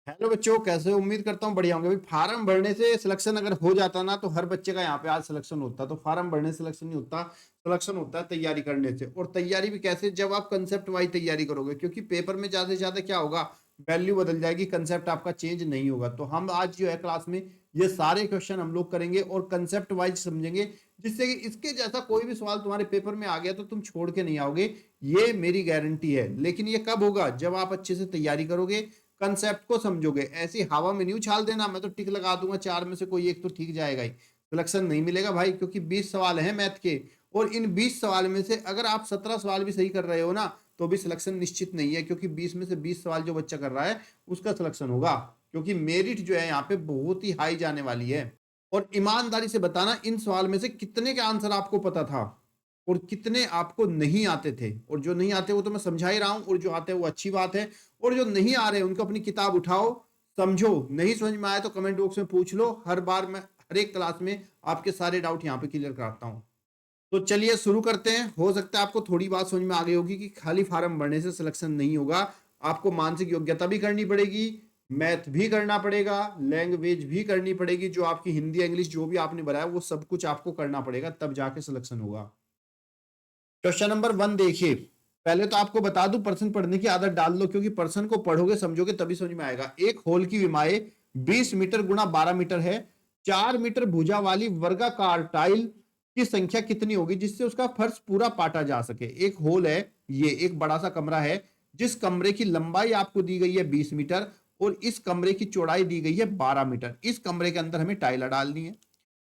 Hello बच्चों, कैसे हो? उम्मीद करता हूँ बढ़िया होंगे। भाई फार्म भरने से सिलेक्शन अगर हो जाता ना तो हर बच्चे का यहाँ पे आज सिलेक्शन होता। तो फार्म भरने से सिलेक्शन नहीं होता, सिलेक्शन होता है तैयारी करने से। और तैयारी भी कैसे? जब आप कंसेप्ट वाइज तैयारी करोगे, क्योंकि पेपर में ज्यादा से ज्यादा क्या होगा, वैल्यू बदल जाएगी, कंसेप्ट आपका चेंज नहीं होगा। तो हम आज जो है क्लास में ये सारे क्वेश्चन हम लोग करेंगे और कंसेप्ट वाइज समझेंगे, जिससे कि इसके जैसा कोई भी सवाल तुम्हारे पेपर में आ गया तो तुम छोड़ के नहीं आओगे। ये मेरी गारंटी है। लेकिन ये कब होगा? जब आप अच्छे से तैयारी करोगे, कंसेप्ट को समझोगे। ऐसी हवा में नहीं उछाल देना मैं तो टिक लगा दूंगा, चार में से कोई एक तो ठीक जाएगा ही, सिलेक्शन नहीं मिलेगा भाई। क्योंकि 20 सवाल हैं मैथ के, और इन 20 सवाल में से अगर आप 17 सवाल भी सही कर रहे हो ना, तो भी सिलेक्शन निश्चित नहीं है। क्योंकि 20 में से 20 सवाल जो बच्चा कर रहा है उसका सिलेक्शन होगा। क्योंकि मेरिट जो है यहाँ पे बहुत ही हाई जाने वाली है। और ईमानदारी से बताना, इन सवाल में से कितने के आंसर आपको पता था और कितने आपको नहीं आते थे। और जो नहीं आते वो तो मैं समझा ही रहा हूं, और जो आते हैं वो अच्छी बात है। और जो नहीं आ रहे उनको अपनी किताब उठाओ, समझो। नहीं समझ में आया तो कमेंट बॉक्स में पूछ लो। हर बार मैं हर एक क्लास में आपके सारे डाउट यहाँ पे क्लियर कराता हूँ। तो चलिए शुरू करते हैं। हो सकता है आपको थोड़ी बात समझ में आ गई होगी कि खाली फार्म भरने से सिलेक्शन नहीं होगा। आपको मानसिक योग्यता भी करनी पड़ेगी, मैथ भी करना पड़ेगा, लैंग्वेज भी करनी पड़ेगी। जो आपकी हिंदी इंग्लिश जो भी आपने भरा है वो सब कुछ आपको करना पड़ेगा, तब जाके सिलेक्शन होगा। क्वेश्चन नंबर 1 देखिए। पहले तो आपको बता दूं, प्रश्न पढ़ने की आदत डाल लो, क्योंकि प्रश्न को पढ़ोगे समझोगे तभी समझ में आएगा। एक होल की विमाएं 20 मीटर गुणा 12 मीटर है। 4 मीटर भुजा वाली वर्गाकार टाइल की संख्या कितनी होगी जिससे उसका फर्श पूरा पाटा जा सके? एक होल है, ये एक बड़ा सा कमरा है, जिस कमरे की लंबाई आपको दी गई है 20 मीटर और इस कमरे की चौड़ाई दी गई है 12 मीटर। इस कमरे के अंदर हमें टाइल डालनी है।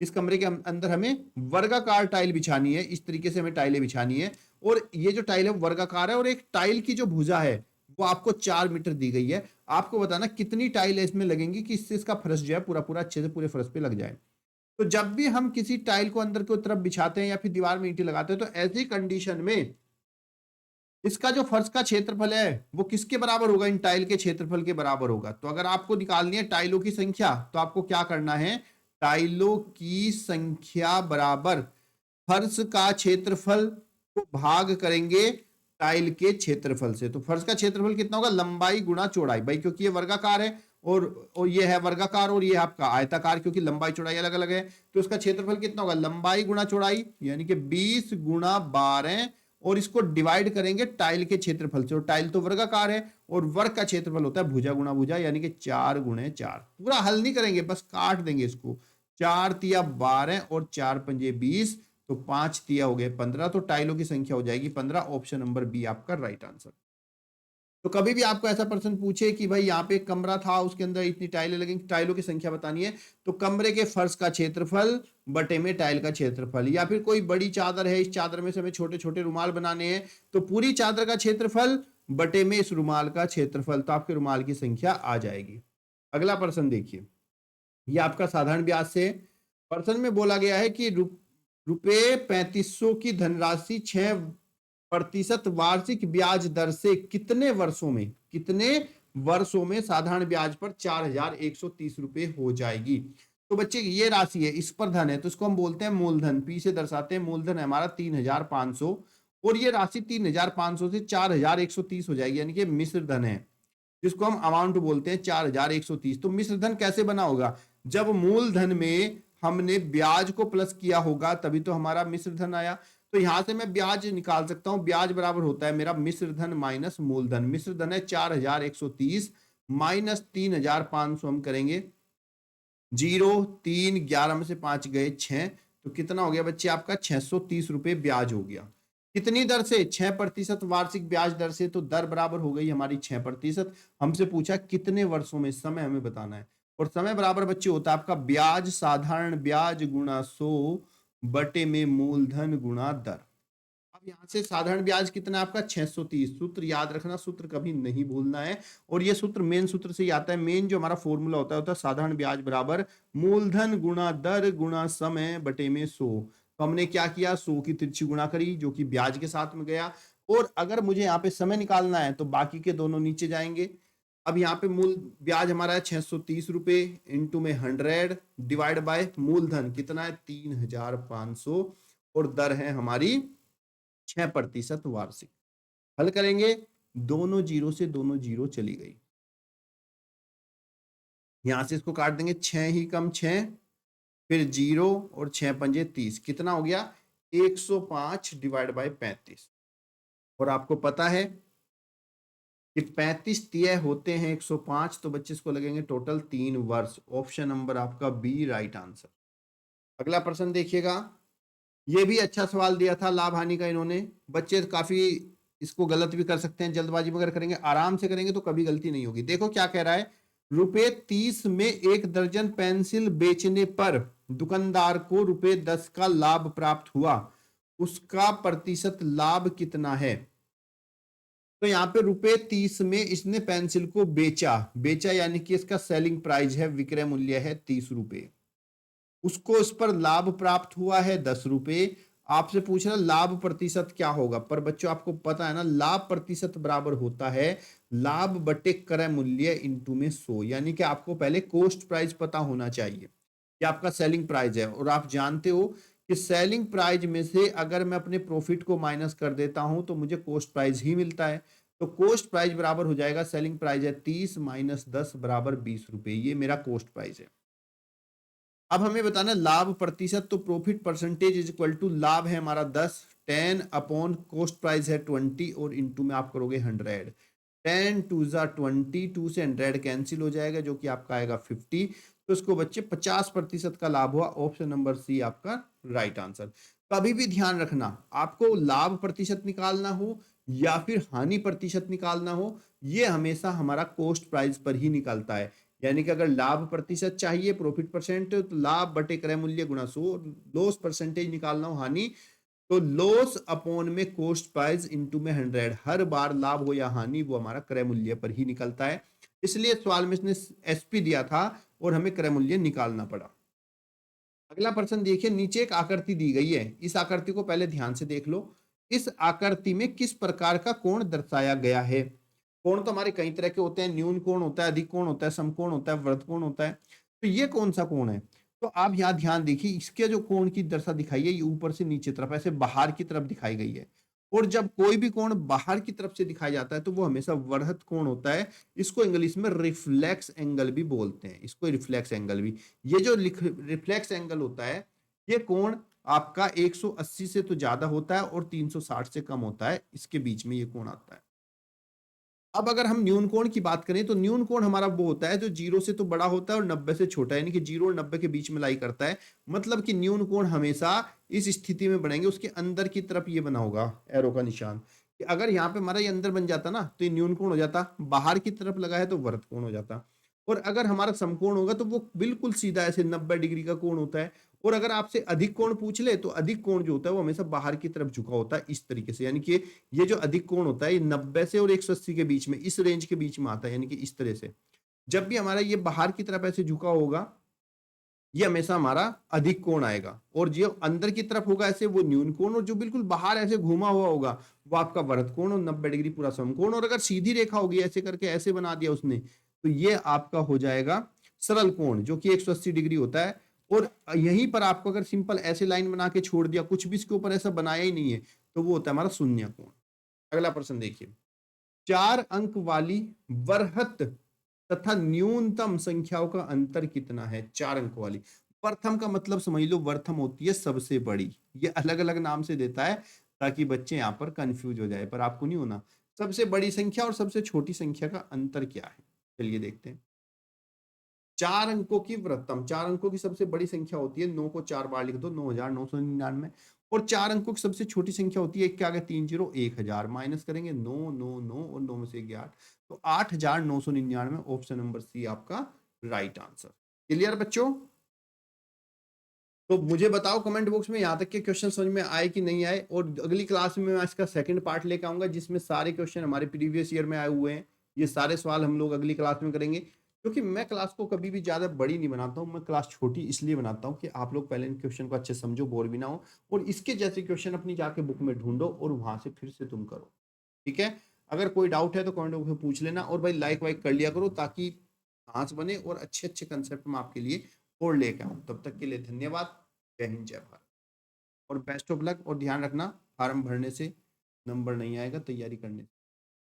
इस कमरे के अंदर हमें वर्गाकार टाइल बिछानी है। इस तरीके से हमें टाइलें बिछानी है। और ये जो टाइल है वर्गाकार है, और एक टाइल की जो भुजा है वो आपको 4 मीटर दी गई है। आपको बताना कितनी टाइल इसमें लगेंगी कि इससे इसका फर्श जो है पूरा पूरा अच्छे से पूरे फर्श पे लग जाए। तो जब भी हम किसी टाइल को अंदर की तरफ बिछाते हैं या फिर दीवार में ईंटें लगाते हैं, तो ऐसी कंडीशन में इसका जो फर्श का क्षेत्रफल है वो किसके बराबर होगा? इन टाइल के क्षेत्रफल के बराबर होगा। तो अगर आपको निकालनी है टाइलों की संख्या, तो आपको क्या करना है? टाइलों की संख्या बराबर फर्श का क्षेत्रफल को भाग करेंगे टाइल के क्षेत्रफल से। तो फर्श का क्षेत्रफल कितना होगा? लंबाई गुणा चौड़ाई। भाई क्योंकि ये वर्गाकार है और ये है वर्गाकार और ये है आपका आयताकार, क्योंकि लंबाई चौड़ाई अलग अलग है। तो इसका क्षेत्रफल कितना होगा? लंबाई गुणा चौड़ाई, यानी कि 20 गुणा 12, और इसको डिवाइड करेंगे टाइल के क्षेत्रफल से। और टाइल तो वर्गाकार है और वर्ग का क्षेत्रफल होता है भुजा गुणा भुजा, यानी कि 4 गुणे 4। पूरा हल नहीं करेंगे, बस काट देंगे इसको। 4 तिया 12 और 4 पंजे 20, तो 5 तिया हो गए 15। तो टाइलों की संख्या हो जाएगी 15। ऑप्शन नंबर बी आपका राइट आंसर। तो कभी भी आपको ऐसा प्रश्न पूछे कि भाई यहाँ पे एक कमरा था, उसके अंदर इतनी टाइलें लगेंगी, टाइलों की संख्या बतानी है, तो कमरे के फर्श का क्षेत्रफल बटे में टाइल का क्षेत्रफल। या फिर कोई बड़ी चादर है, इस चादर में से हमें छोटे छोटे रुमाल बनाने हैं, तो पूरी चादर का क्षेत्रफल बटे में इस रुमाल का क्षेत्रफल। तो आपके रुमाल की संख्या आ जाएगी। अगला प्रश्न देखिए। ये आपका साधारण ब्याज से प्रश्न में बोला गया है कि रुपए 3500 की धनराशि 6% वार्षिक ब्याज दर से कितने वर्षों में साधारण ब्याज पर 4130 रुपए हो जाएगी? तो बच्चे ये राशि है, इस पर धन है, तो इसको हम बोलते हैं मूलधन। पी से दर्शाते हैं। मूलधन है हमारा 3500, और ये राशि 3500 से 4130 हो जाएगी, यानी कि मिश्र धन है, जिसको हम अमाउंट बोलते हैं 4130। तो मिश्र धन कैसे बना होगा? जब मूलधन में हमने ब्याज को प्लस किया होगा तभी तो हमारा मिश्र धन आया। तो यहां से मैं ब्याज निकाल सकता हूं। ब्याज बराबर होता है मेरा मिश्र धन माइनस मूलधन। मिश्र धन है 4130 माइनस 3500, हम करेंगे 0 3 11 में से 5 गए 6, तो कितना हो गया बच्चे आपका? 630 रुपए ब्याज हो गया। कितनी दर से? 6% वार्षिक ब्याज दर से। तो दर बराबर हो गई हमारी 6%। हमसे पूछा कितने वर्षों में, समय हमें बताना है। और समय बराबर बच्चे होता है आपका ब्याज, साधारण ब्याज गुणा 100 बटे में मूलधन गुणा दर। अब यहां से साधारण ब्याज कितना है आपका? 630। सूत्र याद रखना, सूत्र कभी नहीं भूलना है। और ये सूत्र मेन सूत्र से ही आता है। मेन जो हमारा फॉर्मूला होता है साधारण ब्याज बराबर मूलधन गुणा दर गुणा समय बटे में 100। तो हमने क्या किया? 100 की तिरछी गुणा करी, जो कि ब्याज के साथ में गया। और अगर मुझे यहाँ पे समय निकालना है तो बाकी के दोनों नीचे जाएंगे। अब यहाँ पे मूल ब्याज हमारा है 630 रुपए, इंटू में 100 डिवाइड बाय मूलधन कितना है? 3500, और दर है हमारी 6% वार्षिक। हल करेंगे, दोनों जीरो से दोनों जीरो चली गई। यहां से इसको काट देंगे, 6 ही कम 6, फिर 0 और 6 पंजे 30, कितना हो गया 105 डिवाइड बाय 35। और आपको पता है कि 35 तिय होते हैं 105, तो बच्चे इसको लगेंगे टोटल 3 वर्ष। ऑप्शन नंबर आपका बी राइट आंसर। अगला प्रश्न देखिएगा, ये भी अच्छा सवाल दिया था लाभ हानि का इन्होंने। बच्चे काफी इसको गलत भी कर सकते हैं, जल्दबाजी में अगर करेंगे, आराम से करेंगे तो कभी गलती नहीं होगी। देखो क्या कह रहा है, रुपए 30 में 1 दर्जन पेंसिल बेचने पर दुकानदार को रुपए 10 का लाभ प्राप्त हुआ, उसका प्रतिशत लाभ कितना है? तो यहाँ पे रुपए 30 में इसने पेंसिल को बेचा यानी कि इसका सेलिंग प्राइस है, विक्रय मूल्य है 30 रुपए। उसको इस पर लाभ प्राप्त हुआ है 10 रुपए। आपसे पूछ रहा लाभ प्रतिशत क्या होगा, पर बच्चों आपको पता है ना, लाभ प्रतिशत बराबर होता है लाभ बटे क्रय मूल्य इंटू में 100। यानी कि आपको पहले कॉस्ट प्राइस पता होना चाहिए कि आपका सेलिंग प्राइस है, और आप जानते हो कि सेलिंग प्राइस में से अगर मैं अपने प्रॉफिट को माइनस कर देता हूं तो मुझे कॉस्ट प्राइस ही मिलता है। तो कॉस्ट प्राइस बराबर हो जाएगा, सेलिंग प्राइस है 30 माइनस 10 बराबर 20 रुपए, ये मेरा कॉस्ट प्राइस है। अब हमें बताना लाभ प्रतिशत, तो profit percentage is equal to लाभ है हमारा 10, 10 अपॉन कॉस्ट प्राइस है 20, और इंटू में आप करोगे 100। 10 टू जा 20, 2 से 100 कैंसिल हो जाएगा, जो कि आपका आएगा 50। तो इसको बच्चे 50% का लाभ हुआ। ऑप्शन नंबर सी आपका राइट आंसर। कभी भी ध्यान रखना, आपको लाभ प्रतिशत निकालना हो या फिर हानि प्रतिशत निकालना हो, ये हमेशा हमारा कॉस्ट प्राइस पर ही निकलता है। यानी कि अगर लाभ प्रतिशत चाहिए, प्रॉफिट परसेंट, तो लाभ बटे क्रय मूल्य गुणा 100, लॉस परसेंटेज निकालना हो हानि, तो लॉस अपॉन में कॉस्ट प्राइस इंटू में 100। हर बार लाभ हो या हानि वो हमारा क्रय मूल्य पर ही निकलता है, इसलिए सवाल में इसने एसपी दिया था और हमें क्रय मूल्य निकालना पड़ा। अगला प्रश्न देखिए, नीचे एक आकृति दी गई है, इस आकृति को पहले ध्यान से देख लो। इस आकृति में किस प्रकार का कोण दर्शाया गया है? कोण तो हमारे कई तरह के होते हैं, न्यून कोण होता है, अधिक कोण होता है, समकोण होता है, वृत्त कोण होता है। तो ये कौन सा कोण है? तो आप यहाँ ध्यान देखिए, इसके जो कोण की दशा दिखाई है, ये ऊपर से नीचे तरफ ऐसे बाहर की तरफ दिखाई गई है। और जब कोई भी कोण बाहर की तरफ से दिखाया जाता है तो वो हमेशा वृहत कोण होता है। इसको इंग्लिश में रिफ्लेक्स एंगल भी बोलते हैं, इसको रिफ्लेक्स एंगल भी। ये जो रिफ्लेक्स एंगल होता है, ये कोण आपका 180 से तो ज्यादा होता है और 360 से कम होता है, इसके बीच में ये कोण आता है। अब अगर हम न्यून कोण की बात करें, तो न्यून कोण हमारा वो होता है जो 0 से तो बड़ा होता है और 90 से छोटा है, यानी कि 0 और 90 के बीच में लाई करता है। मतलब कि न्यून कोण हमेशा इस स्थिति में बनेंगे, उसके अंदर की तरफ ये बना होगा एरो का निशान, कि अगर यहाँ पे हमारा ये अंदर बन जाता ना तो ये न्यून कोण हो जाता, बाहर की तरफ लगा है तो वृत्त कोण हो जाता। और अगर हमारा समकोण होगा तो वो बिल्कुल सीधा ऐसे 90 डिग्री का कोण होता है। और अगर आपसे अधिक कोण पूछ ले तो अधिक कोण जो होता है वो हमेशा बाहर की तरफ झुका होता है, इस तरीके से। यानी कि ये जो अधिक कोण होता है ये 90 से और 180 के बीच में, इस रेंज के बीच में आता है, यानी कि इस तरह से। जब भी हमारा ये बाहर की तरफ ऐसे झुका होगा, ये हमेशा हमारा अधिक कोण आएगा, और जो अंदर की तरफ होगा ऐसे वो न्यून कोण, और जो बिल्कुल बाहर ऐसे घूमा हुआ होगा वो आपका वृत्त कोण, और 90 डिग्री पूरा समकोण। और अगर सीधी रेखा होगी ऐसे करके ऐसे बना दिया उसने, तो ये आपका हो जाएगा सरल कोण, जो कि 180 डिग्री होता है। और यहीं पर आपको अगर सिंपल ऐसे लाइन बना के छोड़ दिया, कुछ भी इसके ऊपर ऐसा बनाया ही नहीं है, तो वो होता है हमारा शून्य कोण। अगला प्रश्न देखिए, 4 अंक वाली वृहत तथा न्यूनतम संख्याओं का अंतर कितना है? 4 अंक वाली। प्रथम का मतलब समझ लो वर्थम होती है सबसे बड़ी, ये अलग अलग नाम से देता है ताकि बच्चे यहाँ पर कंफ्यूज हो जाए, पर आपको नहीं होना। सबसे बड़ी संख्या और सबसे छोटी संख्या का अंतर क्या है, चलिए देखते हैं। 4 अंकों की वृहत्तम, 4 अंकों की सबसे बड़ी संख्या होती है, 9 को 4 बार लिख दो 9999। और 4 अंकों की सबसे छोटी संख्या होती है, क्या 3 0 1000, माइनस करेंगे 9 9 9 और 9 में से 11, तो 8999। ऑप्शन नंबर सी आपका राइट आंसर। क्लियर बच्चों? तो मुझे बताओ कमेंट बॉक्स में यहाँ तक के क्वेश्चन समझ में आए कि नहीं आए। और अगली क्लास में मैं इसका सेकंड पार्ट लेकर आऊंगा, जिसमें सारे क्वेश्चन हमारे प्रीवियस ईयर में आए हुए हैं। ये सारे सवाल हम लोग अगली क्लास में करेंगे, क्योंकि मैं क्लास को कभी भी ज्यादा बड़ी नहीं बनाता हूँ, मैं क्लास छोटी इसलिए बनाता हूँ कि आप लोग पहले इन क्वेश्चन को अच्छे समझो, बोर भी ना हो, और इसके जैसे क्वेश्चन अपनी जाके बुक में ढूंढो और वहां से फिर से तुम करो। ठीक है? अगर कोई डाउट है तो कमेंट बॉक्स में पूछ लेना, और भाई लाइक वाइक कर लिया करो ताकि आंच बने और अच्छे अच्छे कंसेप्ट में आपके लिए और लेके आऊँ। तब तक के लिए धन्यवाद। जय हिंद जय भारत, और बेस्ट ऑफ लक। और ध्यान रखना, फार्म भरने से नंबर नहीं आएगा, तैयारी करने से।